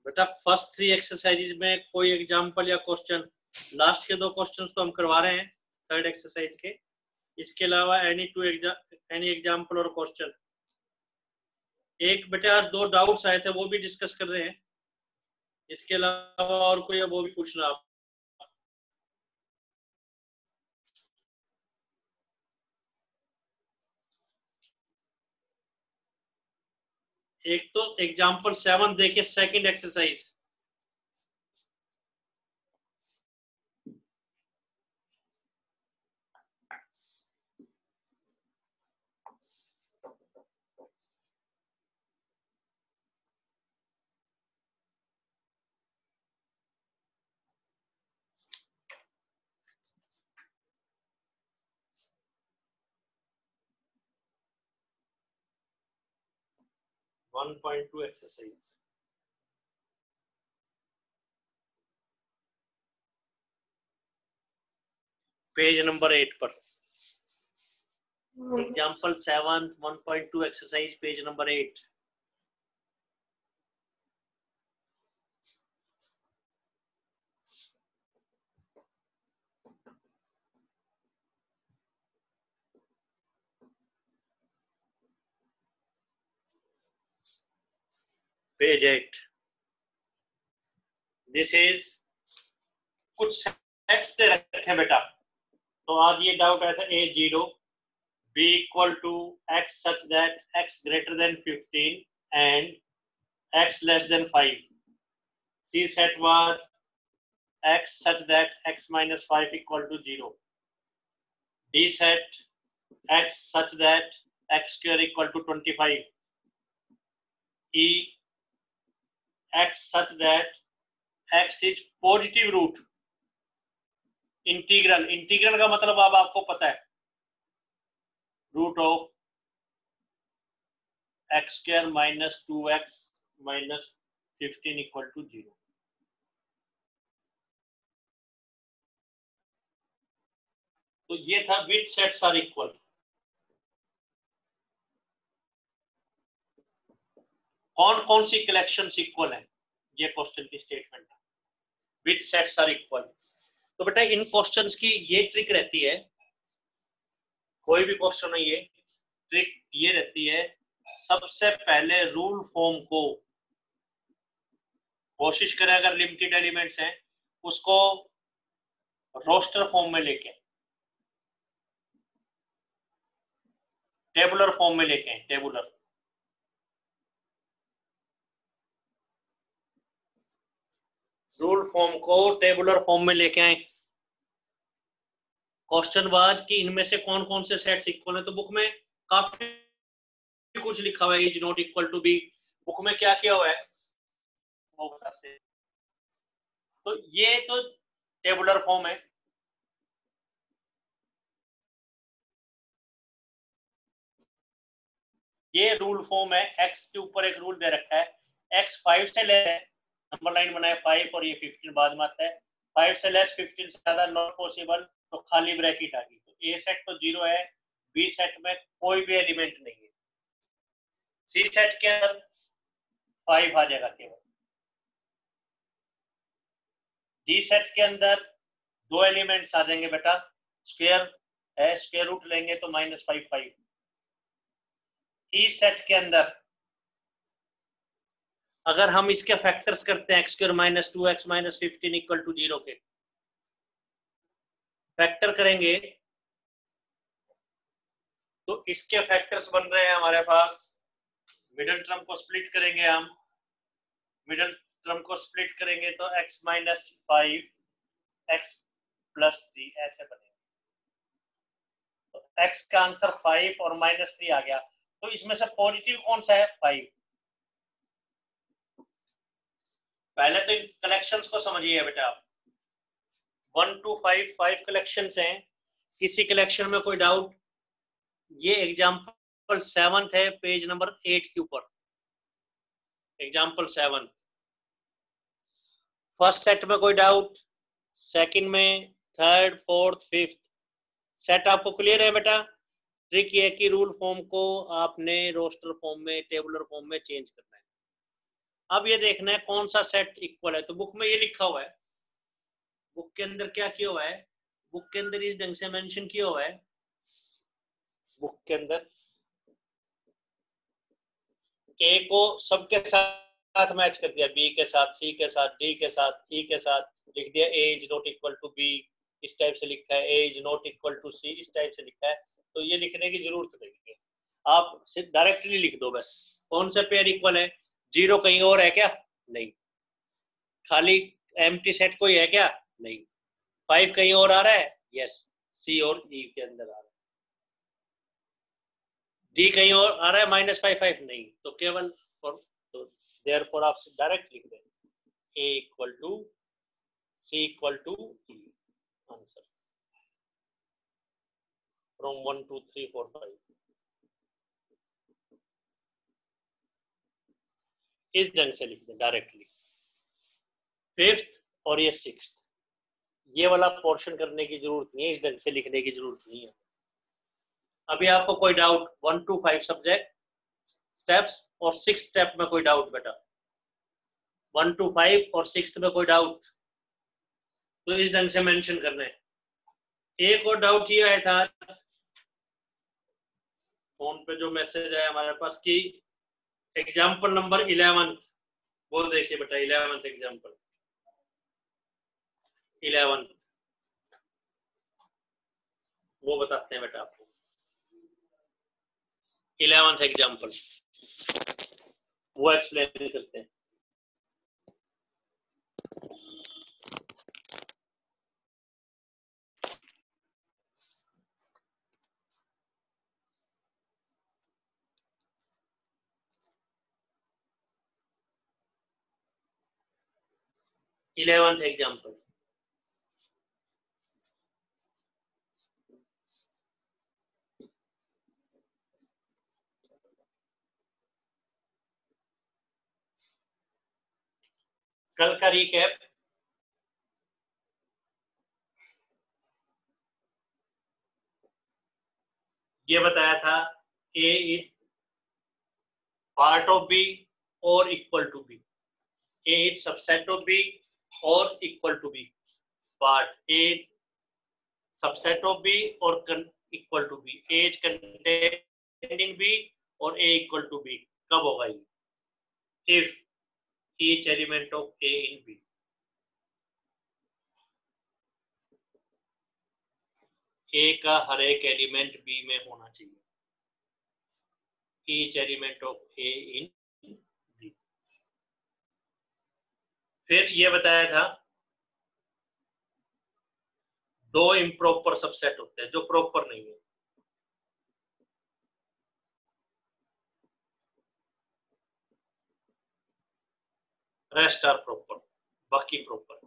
बेटा first 3 exercises में कोई एग्जांपल या क्वेश्चन, लास्ट के 2 क्वेश्चंस तो हम करवा रहे हैं थर्ड एक्सरसाइज के, इसके अलावा एनी एग्जांपल और क्वेश्चन। एक बेटा आज 2 डाउट्स आए थे वो भी डिस्कस कर रहे हैं, इसके अलावा और कोई है वो भी पूछना आप। एक तो एग्जांपल 7 देखिए, second exercise. One 1.2 exercise, page number 8 पर example 7 1.2 exercise, page number 8। Page 8। This is, कुछ सेट्स दे रखे बेटा, तो आज ये डाउट आया था A0 B equal to x such that x greater than 15 and x less than 5. C set was x such that x minus 5 equal to 0. D set x such that x square equal to 25. E x such that x is positive root. Integral, integral का मतलब अब आपको पता है, root of x square minus 2x minus 15 equal to 0। तो ये था which sets are equal. कौन कौन सी कलेक्शंस इक्वल है, ये क्वेश्चन की स्टेटमेंट है, विच सेट्स आर इक्वल। तो बेटा इन क्वेश्चंस की ये ट्रिक रहती है, कोई भी क्वेश्चन हो ये ट्रिक ये रहती है, सबसे पहले रूल फॉर्म को कोशिश करें, अगर लिमिटेड एलिमेंट्स हैं उसको रोस्टर फॉर्म में लेके, टेबुलर फॉर्म में लेके, टेबुलर रूल फॉर्म को टेबुलर फॉर्म में लेके आए। क्वेश्चन वाज कि इनमें से कौन कौन से सेट्स इक्वल है, तो बुक में काफी कुछ लिखा हुआ है, is not equal to B, book में क्या किया हुआ है वो बताते हैं। तो ये तो टेबुलर फॉर्म है, ये रूल फॉर्म है। एक्स के ऊपर एक रूल दे रखा है, एक्स 5 से ले, नंबर लाइन बनाए 5 और ये 15 बाद में आता है, 5 से लेस 15 से ज्यादा नॉट पॉसिबल, तो खाली ब्रैकेट आ गई। तो ए सेट तो 0 है, बी सेट में कोई भी एलिमेंट नहीं है, सी सेट के अंदर 5 आ जाएगा केवल, डी सेट के अंदर 2 एलिमेंट्स आ जाएंगे बेटा, स्क्वायर है, स्क्वायर रूट लेंगे तो -5 5। ई सेट के अंदर अगर हम इसके फैक्टर्स करते हैं x square minus 2x minus 15 equal to 0 के फैक्टर करेंगे तो इसके फैक्टर्स बन रहे हैं हमारे पास, मिडिल टर्म को स्प्लिट करेंगे हम, मिडिल टर्म को स्प्लिट करेंगे तो x माइनस 5 x प्लस 3 ऐसे बनेगा। तो x का आंसर 5 और -3 आ गया, तो इसमें से पॉजिटिव कौन सा है, 5। पहले तो इन कलेक्शंस को समझिए बेटा, 1 to 5 5 कलेक्शंस हैं, किसी कलेक्शन में कोई डाउट। ये एग्जांपल 7 है, पेज नंबर 8 के ऊपर, एग्जांपल 7। फर्स्ट सेट में कोई डाउट, सेकंड में, थर्ड, फोर्थ, फिफ्थ सेट आपको क्लियर है बेटा। ट्रिक ये है कि रूल फॉर्म को आपने रोस्टर फॉर्म में, टेबुलर फॉर्म में चेंज करना है। अब ये देखना है कौन सा सेट इक्वल है, तो बुक में ये लिखा हुआ है, बुक के अंदर क्या किया हुआ है, बुक के अंदर इस ढंग से मेंशन किया हुआ है, बुक के अंदर ए को सबके साथ मैच कर दिया, बी के साथ, सी के साथ, डी के साथ, ई के साथ, लिख दिया A is not equal to B, इस टाइप से लिखा है, A is not equal to C, इस टाइप से लिखा है, तो ये लिखने की जरूरत नहीं है, आप सिर्फ डायरेक्टली लिख दो बस। कौन से पेयर इक्वल है, जीरो कहीं और है क्या, नहीं, खाली एम्प्टी सेट कोई है क्या, नहीं, 5 कहीं और आ रहा है, यस, सी और ई के अंदर आ रहा है, डी कहीं और आ रहा है -5 नहीं, तो केवल तो देयरफॉर आप डायरेक्ट लिख दें A equal to C equal to E, answer from 1 2 3 4 5, इस ढंग से लिख दें डायरेक्टली। फिफ्थ और ये सिक्स्थ, ये वाला पोर्शन करने की जरूरत नहीं है, इस ढंग से लिखने की जरूरत नहीं है। अभी आपको कोई डाउट 1 to 5 सब्जेक्ट स्टेप्स और 6 स्टेप में कोई डाउट बेटा, 1 to 5 और 6 में कोई डाउट, तो इस ढंग से मेंशन करना है। एक और डाउट ये आया था फोन पे, जो मैसेज आया हमारे पास कि एग्जाम्पल नंबर 11, वो देखिए बेटा 11th एग्जाम्पल, 11th वो बताते हैं बेटा आपको, 11th एग्जाम्पल वो एक्सप्लेन करते हैं। इलेवेंथ एग्जाम्पल, कल का रिकैप, ये बताया था A is part of B और equal to B, A is subset of B और equal to B, part A subset of B और equal to B, A is containing B और A equal to B, कब होगा ये, if each element of A in B, A का हर एक element B में होना चाहिए, each element of A in B। फिर ये बताया था दो इम्प्रॉपर सबसेट होते हैं जो प्रॉपर नहीं है, रेस्ट आर प्रॉपर, बाकी प्रॉपर,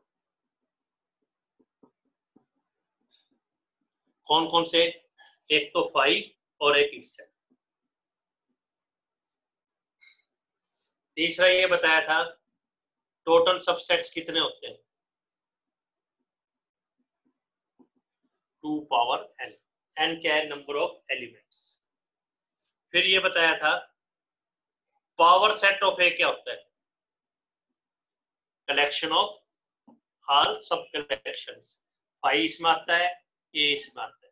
कौन कौन से, एक तो 5 और एक इक्सेट। तीसरा ये बताया था टोटल सबसेट्स कितने होते हैं, 2 पावर n, n क्या है, नंबर ऑफ एलिमेंट्स। फिर ये बताया था पावर सेट ऑफ ए क्या होता है, कलेक्शन ऑफ ऑल सब कलेक्शंस, 5 इसमें आता है, ए इसमें आता है,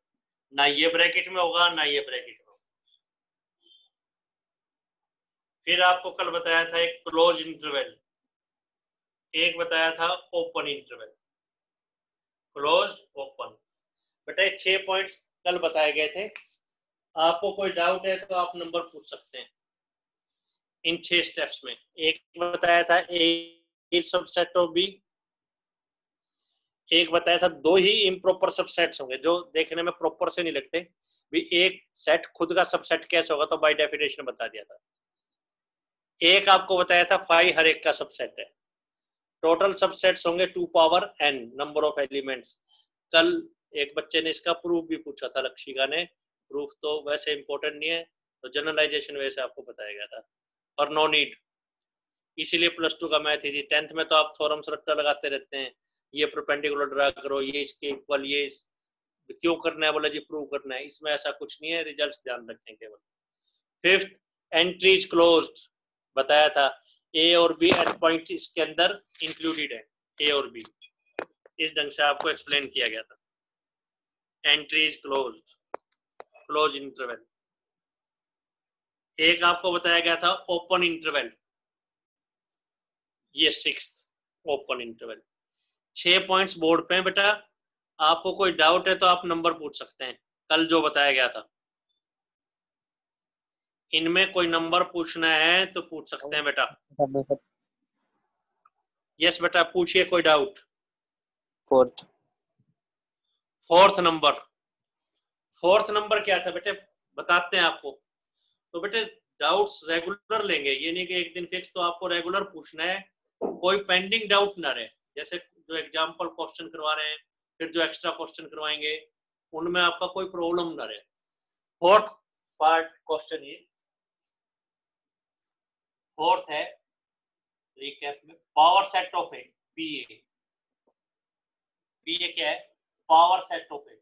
ना ये ब्रैकेट में होगा ना ये ब्रैकेट में होगा। फिर आपको कल बताया था एक क्लोज इंटरवल, एक बताया था ओपन इंटरवल, क्लोज ओपन, बेटा 6 पॉइंट्स कल बताए गए थे, आपको कोई डाउट है तो आप नंबर पूछ सकते हैं इन 6 स्टेप्स में। एक बताया था ए सबसेट ऑफ बी, एक बताया था दो ही इम्प्रॉपर सबसेट्स होंगे जो देखने में प्रॉपर से नहीं लगते, भी एक सेट खुद का सबसेट कैसे होगा, तो बाय डेफिनेशन बता दिया था। एक आपको बताया था 5 हर एक का सबसेट है, टोटल सबसेट्स होंगे 2 power n, number of elements. कल एक बच्चे ने इसका प्रूफ भी पूछा था, लक्षिका ने, प्रूफ तो वैसे इंपॉर्टेंट नहीं है, तो जनरलाइजेशन वैसे आपको बताया गया था, और नो नीड, इसीलिए +2 का मैथ इजी। 10th में तो आप थ्योरम्स रट्टा लगाते रहते हैं, ये परपेंडिकुलर ड्रा करो, ये इसके इक्वल, ये क्यों करना है, बोला जी प्रूव करना है, इसमें ऐसा कुछ नहीं है, रिजल्ट्स ध्यान रखें केवल। फिफ्थ, एंट्रीज क्लोज्ड बताया था, ए और बी एंड पॉइंट इसके अंदर इंक्लूडेड है, ए और बी। इस ढंग से आपको एक्सप्लेन किया गया था। Entry is close interval. एक आपको बताया गया था ओपन इंटरवल, ये 6th open interval. 6 points board पे हैं बेटा, आपको कोई डाउट है तो आप नंबर पूछ सकते हैं, कल जो बताया गया था। इनमें कोई नंबर पूछना है तो पूछ सकते हैं बेटा। यस बेटा, पूछिए कोई डाउट। फोर्थ नंबर क्या था बेटे, बताते हैं आपको। तो बेटे डाउट्स रेगुलर लेंगे, ये नहीं कि एक दिन फिक्स, तो आपको रेगुलर पूछना है, कोई पेंडिंग डाउट ना रहे। जैसे जो एग्जाम्पल क्वेश्चन करवा रहे हैं, फिर जो एक्स्ट्रा क्वेश्चन करवाएंगे, उनमें आपका कोई प्रॉब्लम ना रहे। फोर्थ पार्ट क्वेश्चन ये फोर्थ है रिकैप में, पावर सेट ऑफ ए पीए। पीए क्या है? पावर सेट ऑफ ए।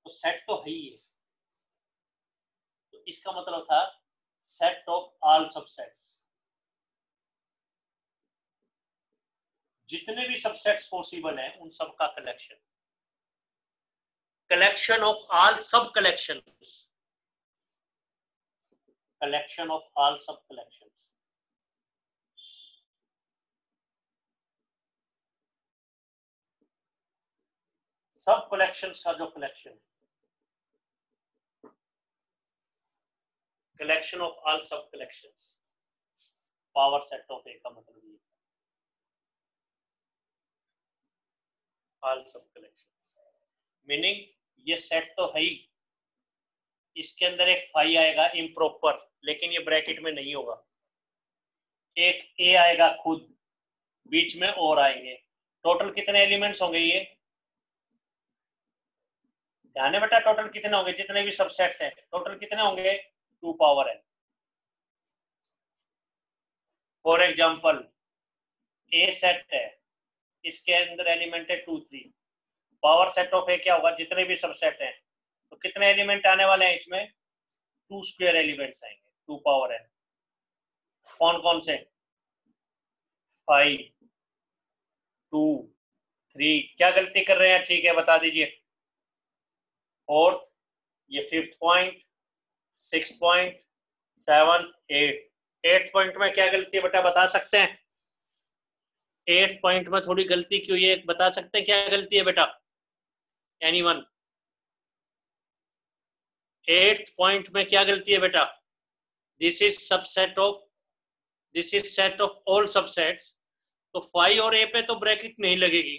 तो सेट तो है ही है, तो इसका मतलब था सेट ऑफ ऑल सबसेट्स। जितने भी सबसेट्स पॉसिबल हैं उन सब का कलेक्शन, कलेक्शन ऑफ ऑल सब कलेक्शंस, कलेक्शन ऑफ ऑल सब कलेक्शंस। सब कलेक्शंस का जो कलेक्शन, कलेक्शन ऑफ ऑल सब कलेक्शंस, पावर सेट ऑफ ए का मतलब ये, ऑल सब कलेक्शंस मीनिंग ये सेट तो है ही, इसके अंदर एक फाई आएगा इम्प्रॉपर, लेकिन ये ब्रैकेट में नहीं होगा। एक ए आएगा खुद, बीच में और आएंगे। टोटल कितने एलिमेंट्स होंगे ये? ध्यान है बेटा, टोटल कितने होंगे? जितने भी सबसेट्स हैं टोटल कितने होंगे? 2 पावर है। फॉर एग्जांपल ए सेट है, इसके अंदर एलिमेंट है 2 3। पावर सेट ऑफ ए क्या होगा? जितने भी सबसेट हैं, तो कितने एलिमेंट आने वाले हैं इसमें? 2 स्क्वायर एलिमेंट्स आएंगे, 2 पावर है। कौन कौन से? 5 2 3। क्या गलती कर रहे हैं? ठीक है बता दीजिए। फोर्थ, ये fifth point, six point, seventh, eighth point में क्या गलती है बेटा, बता सकते हैं? एट्थ पॉइंट में थोड़ी गलती क्यों है, बता सकते हैं क्या गलती है बेटा? एनीवन? एट्थ पॉइंट में क्या गलती है बेटा? This is subset of, this is set of all subsets. तो 5 और ए पे तो ब्रैकेट नहीं लगेगी,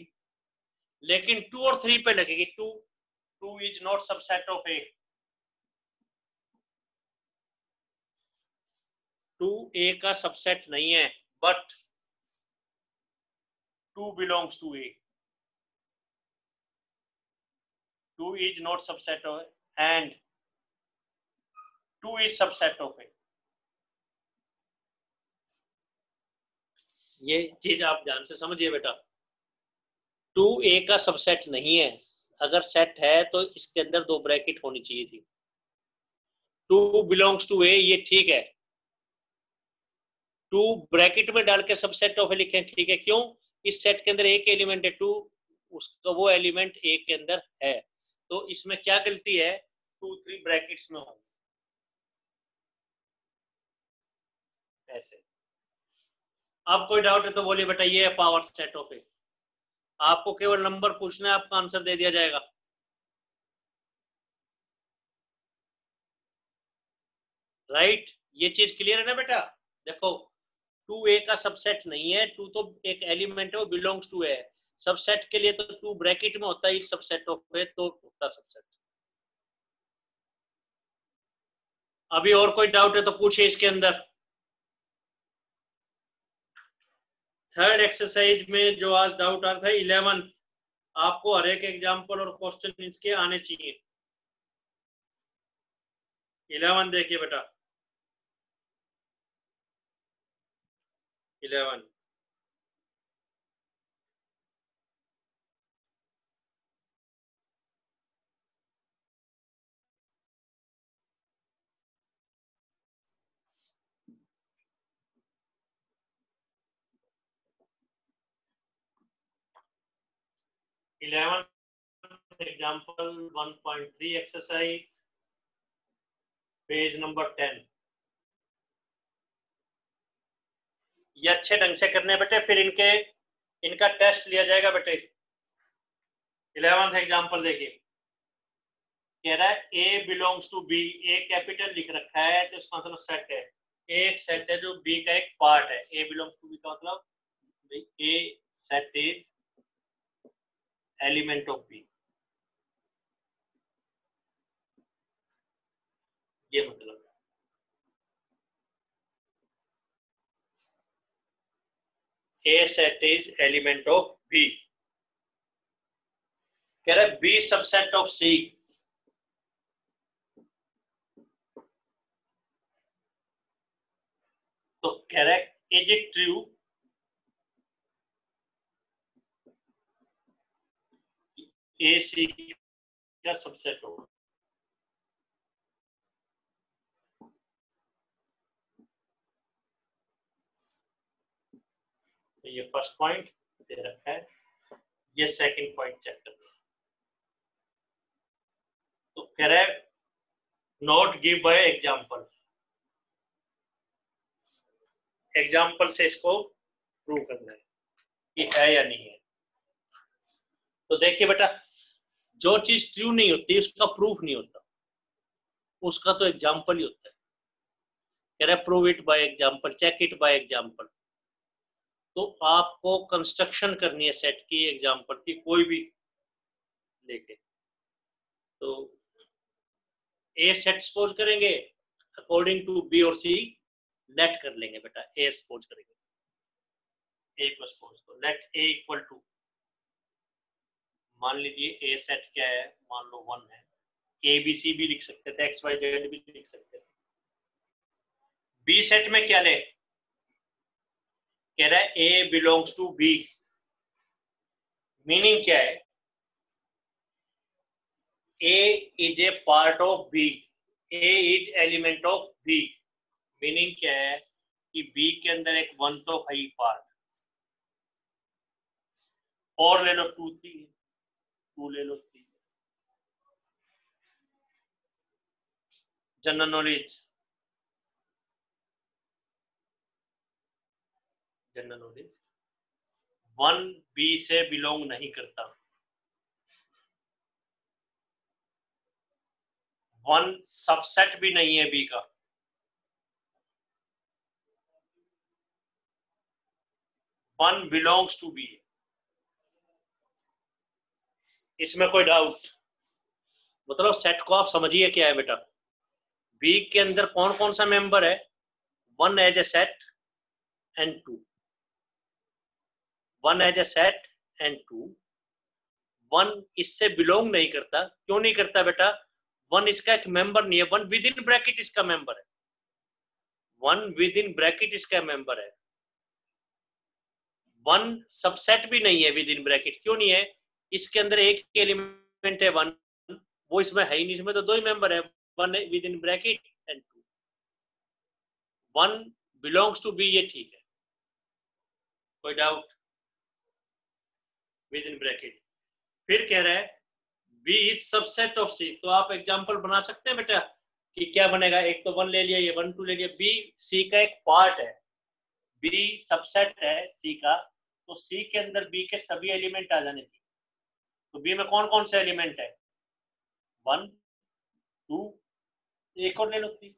लेकिन 2 और 3 पे लगेगी। 2 इज नॉट सबसेट ऑफ ए। 2 ए का सबसेट नहीं है, but 2 belongs to A. 2 is not subset of A and 2 is subset of A. ये चीज आप ध्यान से समझिए बेटा, 2A का सबसेट नहीं है। अगर सेट है तो इसके अंदर 2 ब्रैकेट होनी चाहिए थी। 2 belongs to A ये ठीक है, 2 ब्रैकेट में डाल के सबसेट ऑफ ए लिखे, ठीक है। क्यों? इस सेट के अंदर एक एलिमेंट है 2, उसका वो एलिमेंट ए के अंदर है, तो इसमें क्या गलती है? 2 3 ब्रैकेट्स में हो ऐसे। अब कोई डाउट है तो बोलिए बेटा, ये है पावर सेट ऑफ ए। आपको केवल नंबर पूछना है, आपका आंसर दे दिया जाएगा। राइट, ये चीज क्लियर है ना बेटा? देखो 2A का सबसेट नहीं है, 2 तो एक एलिमेंट है, वो बिलोंग्स टू है। सबसेट के लिए तो 2 ब्रैकेट में होता है, सबसेट ऑफ ए तो होता सबसेट। अभी और कोई डाउट है तो पूछिए इसके अंदर। थर्ड एक्सरसाइज में जो आज डाउट आ रहा था 11, आपको हर एक एग्जाम्पल और क्वेश्चन इसके आने चाहिए। 11 देखिए बेटा, 11 11th example 1.3 exercise page number 10। ये अच्छे ढंग से करने बेटे, फिर इनका टेस्ट लिया जाएगा बेटे। 11th एग्जांपल देखिए, कह रहा है A belongs to B, A capital लिख रखा है तो इसका मतलब सेट है, एक सेट है जो बी का एक पार्ट है। ए बिलोंग्स टू बी का मतलब A set is element of B, ये मतलब A set is element of B. कह रहा है बी सबसेट ऑफ सी, तो कह रहा है इज इट ट्रू ए सी का सबसेट होगा। तो ये फर्स्ट पॉइंट दे रखा है, ये सेकंड पॉइंट चेक करना। तो कह रहा है note give by example, example से इसको प्रूव करना है कि है या नहीं है। तो देखिए बेटा, जो चीज ट्रू नहीं होती उसका प्रूफ नहीं होता, उसका तो एग्जांपल ही होता है। कह रहा है prove it by example, check it by example. तो आपको कंस्ट्रक्शन करनी है सेट की, एग्जांपल की कोई भी लेके। तो ए सेट सपोज करेंगे अकॉर्डिंग टू बी और सी, लेट कर लेंगे बेटा, ए सपोज करेंगे, ए को सपोज करो, लेट ए इक्वल टू, मान लीजिए ए सेट क्या है, मान लो 1 है। ए बी सी भी लिख सकते थे, एक्स वाई जेड भी लिख सकते थे। बी सेट में क्या ले, कह रहा है A belongs to B, meaning क्या है, A is a part of B, A is element of B. Meaning क्या है कि बी के अंदर एक 1 तो है ही पार्ट, और ले लो 2 3, 2 ले लो 3। General knowledge, general knowledge 1 B से बिलोंग नहीं करता, 1 सबसेट भी नहीं है बी का। वन बिलोंग्स टू बी, इसमें कोई डाउट? मतलब सेट को आप समझिए क्या है बेटा, बी के अंदर कौन कौन सा मेंबर है, 1 as a set and 2, 1 as a set and 2। 1 इससे बिलोंग नहीं करता, क्यों नहीं करता बेटा, 1 इसका एक मेंबर नहीं है, 1 विद इन ब्रैकेट इसका मेंबर है, 1 विद इन ब्रैकेट इसका मेंबर है। 1 सबसेट भी नहीं है विद इन ब्रैकेट, क्यों नहीं है, इसके अंदर एक एलिमेंट है 1, वो इसमें है ही नहीं, इसमें तो 2 ही मेंबर है, 1 within bracket and 2। 1 belongs to B, ये ठीक है, कोई डाउट? With in bracket. फिर कह रहा है बी इज सबसेट ऑफ सी, तो आप एग्जांपल बना सकते हैं बेटा कि क्या बनेगा, एक तो 1 ले लिया, ये 1 2 ले लिया, बी सी का एक पार्ट है, बी सबसेट है सी का, तो सी के अंदर बी के सभी एलिमेंट आ जाने चाहिए। तो बी में कौन कौन से एलिमेंट है, 1 2, एक और ले लो 3,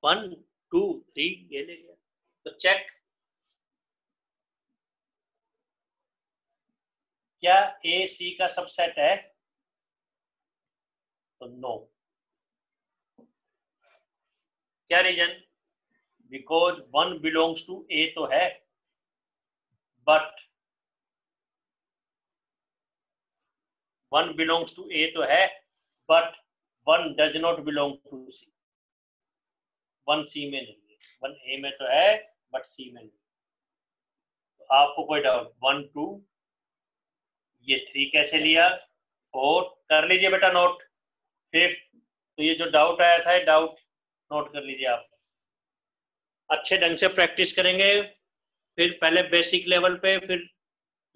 1 2 3 ये ले लिया। तो चेक, क्या ए सी का सबसेट है, तो नो। क्या reason, because 1 belongs to A तो है, बट 1 बिलोंग्स टू ए तो है, but 1 does not belong to C, 1 C में नहीं है, 1 ए में तो है बट सी में नहीं। तो आपको कोई डाउट, 1 2, ये 3 कैसे लिया, 4 कर लीजिए बेटा नोट। 5th, तो ये जो डाउट आया था, डाउट नोट कर लीजिए आप, अच्छे ढंग से प्रैक्टिस करेंगे फिर पहले बेसिक लेवल पे, फिर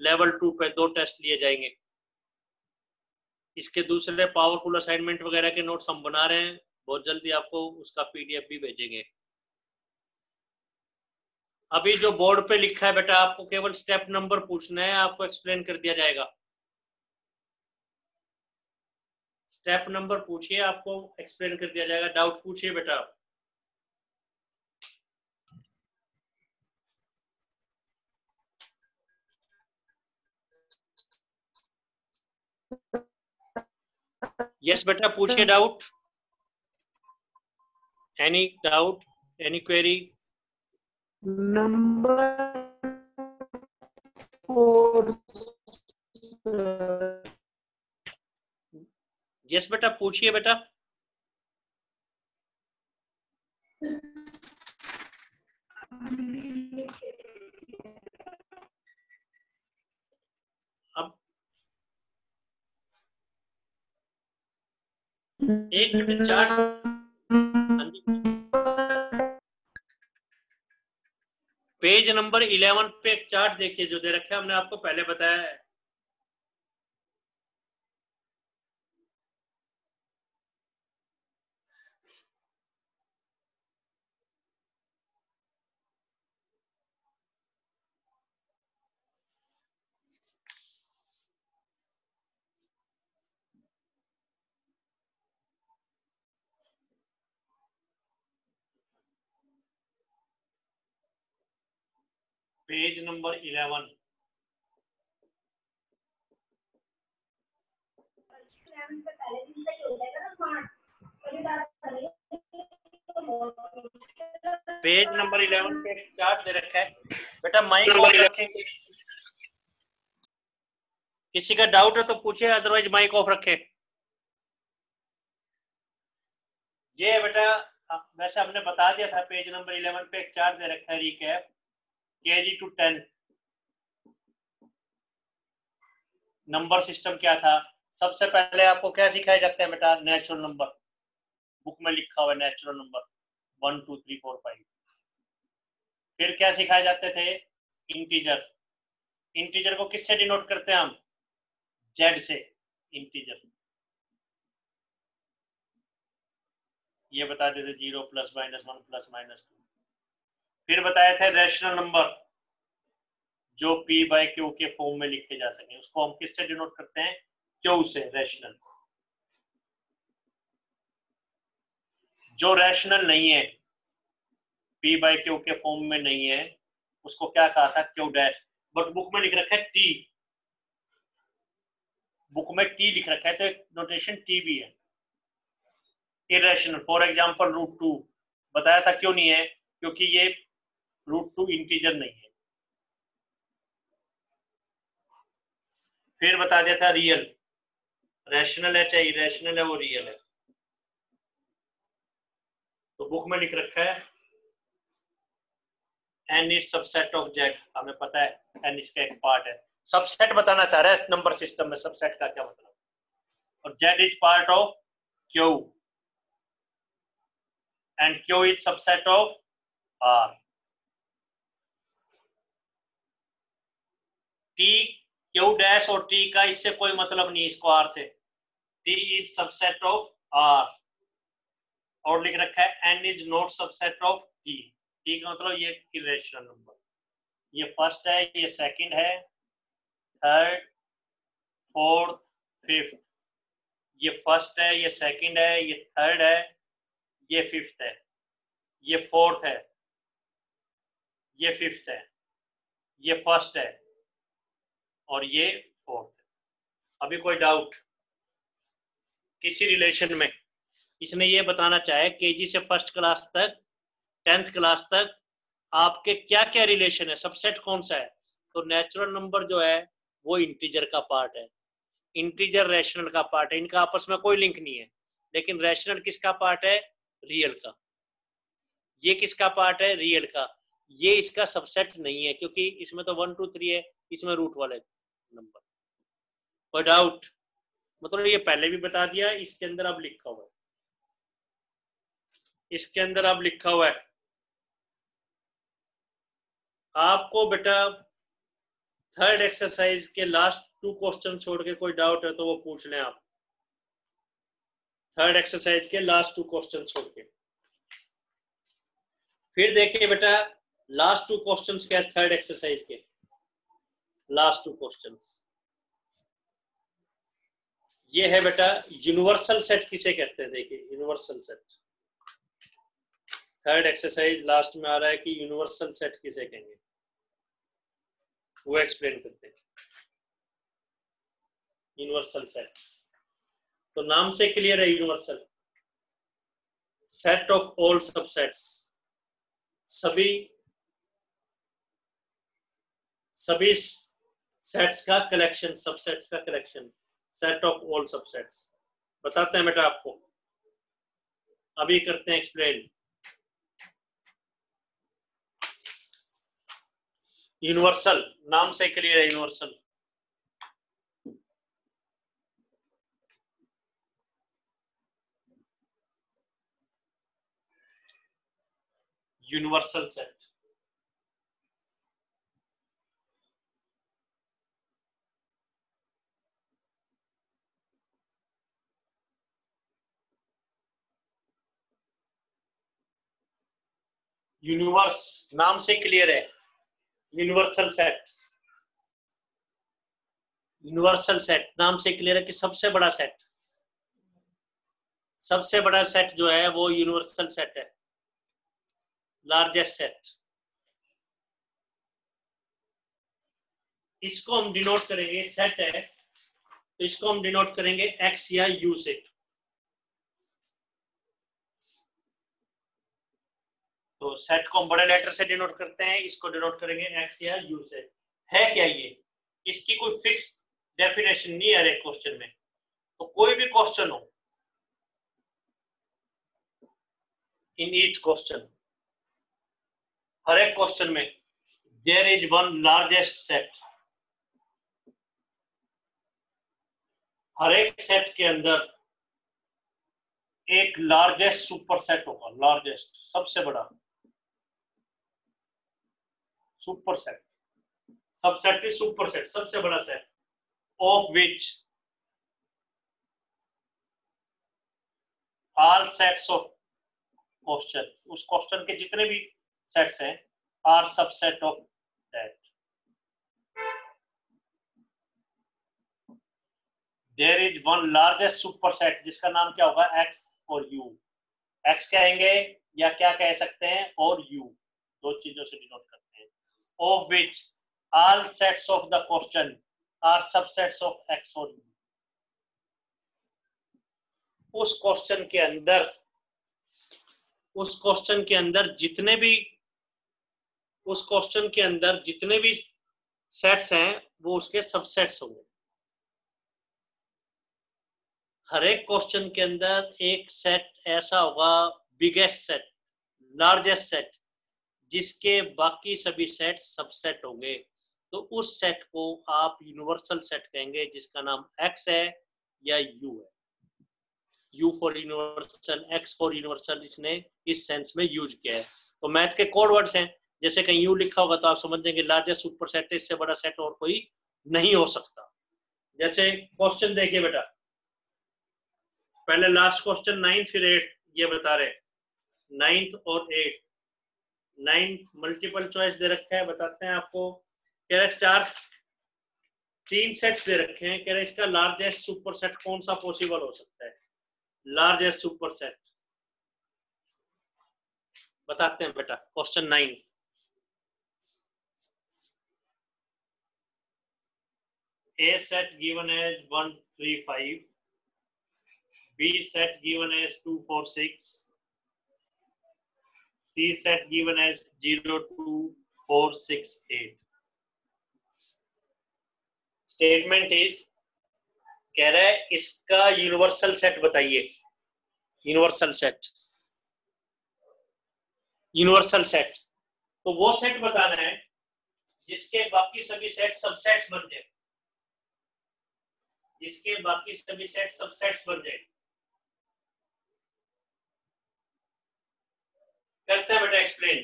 लेवल 2 पे 2 टेस्ट लिए जाएंगे। इसके दूसरे पावरफुल असाइनमेंट वगैरह के नोट्स हम बना रहे हैं, बहुत जल्दी आपको उसका पीडीएफ भी भेजेंगे। अभी जो बोर्ड पे लिखा है बेटा, आपको केवल स्टेप नंबर पूछना है, आपको एक्सप्लेन कर दिया जाएगा। स्टेप नंबर पूछिए, आपको एक्सप्लेन कर दिया जाएगा। डाउट पूछिए बेटा। यस बेटा, पूछिए doubt. Any doubt, any query? Number 4। Yes बेटा, पूछिए बेटा। अब एक मिनट, चार्ट। हाँ जी, पेज नंबर 11 पे एक चार्ट देखिए जो दे रखा है, हमने आपको पहले बताया है। Page number 11। पेज नंबर 11 पे एक चार्ट दे रखा है बेटा, माइक ऑफ रखेंगे। किसी का डाउट है तो पूछे, अदरवाइज माइक ऑफ रखे। ये बेटा वैसे हमने बता दिया था, पेज नंबर 11 पे एक चार्ट दे रखा है, recap KG to 10 number system क्या था। सबसे पहले आपको क्या सिखाया जाता है बेटा? Natural number. बुक में लिखा हुआ है नेचुरल नंबर 1 2 3 4 5। फिर क्या सिखाए जाते थे? इंटीजर। इंटीजर को किससे डिनोट करते हैं हम? जेड से। इंटीजर ये बता देते 0 प्लस माइनस 1 प्लस माइनस 2। फिर बताया था रैशनल नंबर जो पी बाय क्यू के फॉर्म में लिखे जा सके, उसको हम किससे डिनोट करते हैं? क्यू से, रैशनल। जो रैशनल नहीं है, पी बाय क्यू के फॉर्म में नहीं है, उसको क्या कहा था? Q dash. बट बुक में लिख रखा है टी। बुक में टी लिख रखा है तो एक नोटेशन टी भी है। इरेशनल, फॉर एग्जांपल √2 बताया था क्यों नहीं है? क्योंकि ये √2 इंटीजर नहीं है। फिर बता दिया था रियल। रैशनल है चाहे इरेशनल है, वो रियल है। तो बुक में लिख रखा है N is subset of Z, हमें पता है एन इसका एक पार्ट है। सबसेट बताना चाह रहा है नंबर सिस्टम में, सबसेट का क्या मतलब। और Z is part of Q and Q is subset of R. T, Q dash और टी का इससे कोई मतलब नहीं, इसको आर से। T is subset of R. और लिख रखा है N is not subset of T. T का मतलब ये इरेशनल नंबर। ये फर्स्ट है, ये सेकंड है, थर्ड, फोर्थ, फिफ्थ। ये फर्स्ट है, ये सेकंड है, ये थर्ड है, ये फिफ्थ है, ये फोर्थ है, ये फिफ्थ है, ये फर्स्ट है और ये फोर्थ है। अभी कोई डाउट किसी रिलेशन में? इसने ये बताना चाहे केजी से फर्स्ट क्लास तक, 10th क्लास तक आपके क्या क्या रिलेशन है, सबसेट कौन सा है। तो नेचुरल नंबर जो है वो इंटीजर का पार्ट है, इंटीजर रैशनल का पार्ट है, इनका आपस में कोई लिंक नहीं है। लेकिन रैशनल किसका पार्ट है? रियल का। ये किसका पार्ट है? रियल का। ये इसका सबसेट नहीं है क्योंकि इसमें तो 1 2 3 है, इसमें रूट वाले नंबर। कोई डाउट? मतलब ये पहले भी बता दिया, इसके अंदर अब लिखा हुआ है, इसके अंदर अब लिखा हुआ है आपको बेटा थर्ड एक्सरसाइज के लास्ट 2 क्वेश्चन छोड़ के कोई डाउट है तो वो पूछ लें आप। थर्ड एक्सरसाइज के लास्ट 2 क्वेश्चन छोड़ के। फिर देखिए बेटा लास्ट 2 क्वेश्चंस क्या है थर्ड एक्सरसाइज के। लास्ट 2 क्वेश्चंस ये है बेटा यूनिवर्सल सेट किसे कहते हैं। देखिए universal set third exercise last में आ रहा है कि यूनिवर्सल सेट किसे कहेंगे, वो एक्सप्लेन करते हैं। यूनिवर्सल सेट तो नाम से क्लियर है, universal set of all subsets, सभी सेट्स का कलेक्शन, सबसेट्स का collection, set of all subsets. बताते हैं बेटा आपको, अभी करते हैं एक्सप्लेन। यूनिवर्सल नाम से क्लियर है, यूनिवर्सल यूनिवर्सल सेट यूनिवर्स नाम से क्लियर है, यूनिवर्सल सेट यूनिवर्सल सेट नाम से क्लियर है कि सबसे बड़ा सेट, सबसे बड़ा सेट जो है वो यूनिवर्सल सेट है, लार्जेस्ट सेट। इसको हम डिनोट करेंगे, सेट है तो इसको हम डिनोट करेंगे एक्स या यू से। तो सेट को हम बड़े लेटर से डिनोट करते हैं, इसको डिनोट करेंगे एक्स या यू से। है क्या ये, इसकी कोई फिक्स डेफिनेशन नहीं है एक क्वेश्चन में। तो कोई भी क्वेश्चन हो, इन ईच क्वेश्चन, हर एक क्वेश्चन में there is one largest set, हर एक सेट के अंदर एक लार्जेस्ट सुपर सेट होगा, लार्जेस्ट सबसे बड़ा सुपर सेट, सबसेट की सुपर सेट सबसे बड़ा set, of which all sets of question, उस क्वेश्चन के जितने भी सेट्स हैं are subset of that. There is one largest super set जिसका नाम क्या होगा, एक्स और यू। एक्स कहेंगे या क्या कह सकते हैं, और यू, दो चीजों से डिनोट करते हैं। Of which all sets of the question are subsets of X और यू। उस क्वेश्चन के अंदर, उस क्वेश्चन के अंदर जितने भी, उस क्वेश्चन के अंदर जितने भी सेट्स हैं वो उसके सबसेट्स होंगे। हर एक क्वेश्चन के अंदर एक सेट ऐसा होगा, बिगेस्ट सेट, लार्जेस्ट सेट, जिसके बाकी सभी सेट सबसेट होंगे। तो उस सेट को आप यूनिवर्सल सेट कहेंगे जिसका नाम एक्स है या यू है। You for universal, x for universal, इसने इस सेंस में यूज किया है। तो मैथ के कोड वर्ड्स हैं, जैसे कहीं यू लिखा होगा तो आप समझ जाएंगे लार्जेस्ट सुपर सेट, इससे बड़ा सेट और कोई नहीं हो सकता। जैसे क्वेश्चन देखिए बेटा, पहले लास्ट क्वेश्चन 9 फिर 8 ये बता रहे, 9 और 8। 9 मल्टीपल चॉइस दे रखा है, बताते हैं आपको। कह रहे चार, 3 सेट्स दे रखे हैं, कह रहे इसका लार्जेस्ट सुपर सेट कौन सा पॉसिबल हो सकता है। लार्जेस्ट सुपर सेट बताते हैं बेटा, question 9। A set given as 1 3 5, B set given as 2 4 6, C set given as 0 2 4 6 8। Statement is, कह रहा है इसका यूनिवर्सल सेट बताइए। यूनिवर्सल सेट, यूनिवर्सल सेट तो वो सेट बताना है जिसके बाकी सभी सेट सबसेट्स बन जाए, जिसके बाकी सभी सेट सबसेट्स बन जाए। करते हैं बेटा एक्सप्लेन।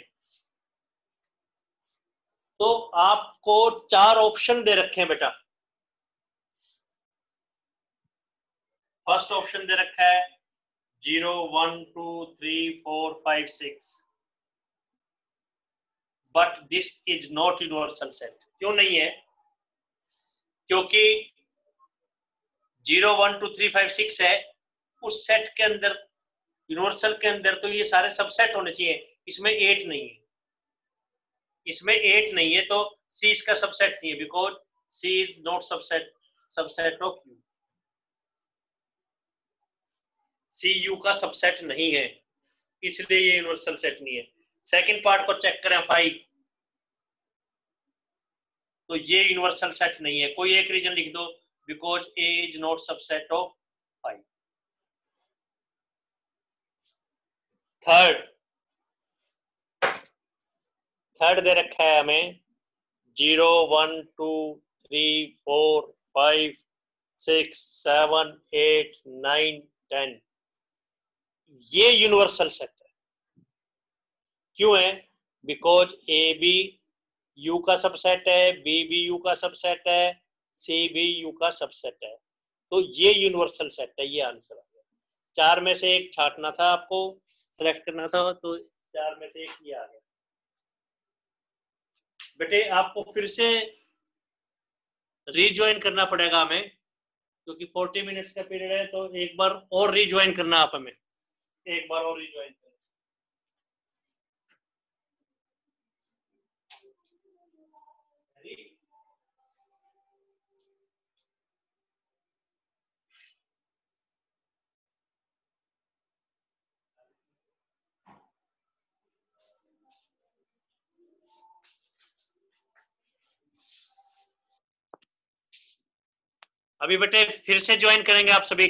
तो आपको 4 ऑप्शन दे रखे हैं बेटा। फर्स्ट ऑप्शन दे रखा है 0 1 2 3 4 5 6, but this is not universal set. क्यों नहीं है? क्योंकि 0 1 2 3 5 6 है, उस सेट के अंदर, यूनिवर्सल के अंदर तो ये सारे सबसेट होने चाहिए, इसमें 8 नहीं है, इसमें 8 नहीं है, तो सी इसका सबसेट नहीं है, because C is not subset of U. C U का सबसेट नहीं है, इसलिए ये यूनिवर्सल सेट नहीं है। सेकंड पार्ट को चेक करें 5, तो ये यूनिवर्सल सेट नहीं है। कोई एक रीजन लिख दो, because A is not subset of 5। Third दे रखा है हमें 0 1 2 3 4 5 6 7 8 9 10, ये यूनिवर्सल सेट है। क्यों है? बिकॉज ए बी यू का सबसेट है, बी भी यू का सबसेट है, सी भी यू का सबसेट है, तो ये यूनिवर्सल सेट है। ये आंसर है। 4 में से एक छांटना था, आपको सेलेक्ट करना था, तो 4 में से एक ये आ गया। बेटे आपको फिर से रीज्वाइन करना पड़ेगा हमें, क्योंकि 40 मिनट्स का पीरियड है, तो एक बार और रीज्वाइन करना आप हमें, एक बार और रीज्वाइन करना। अभी बेटे फिर से ज्वाइन करेंगे आप सभी।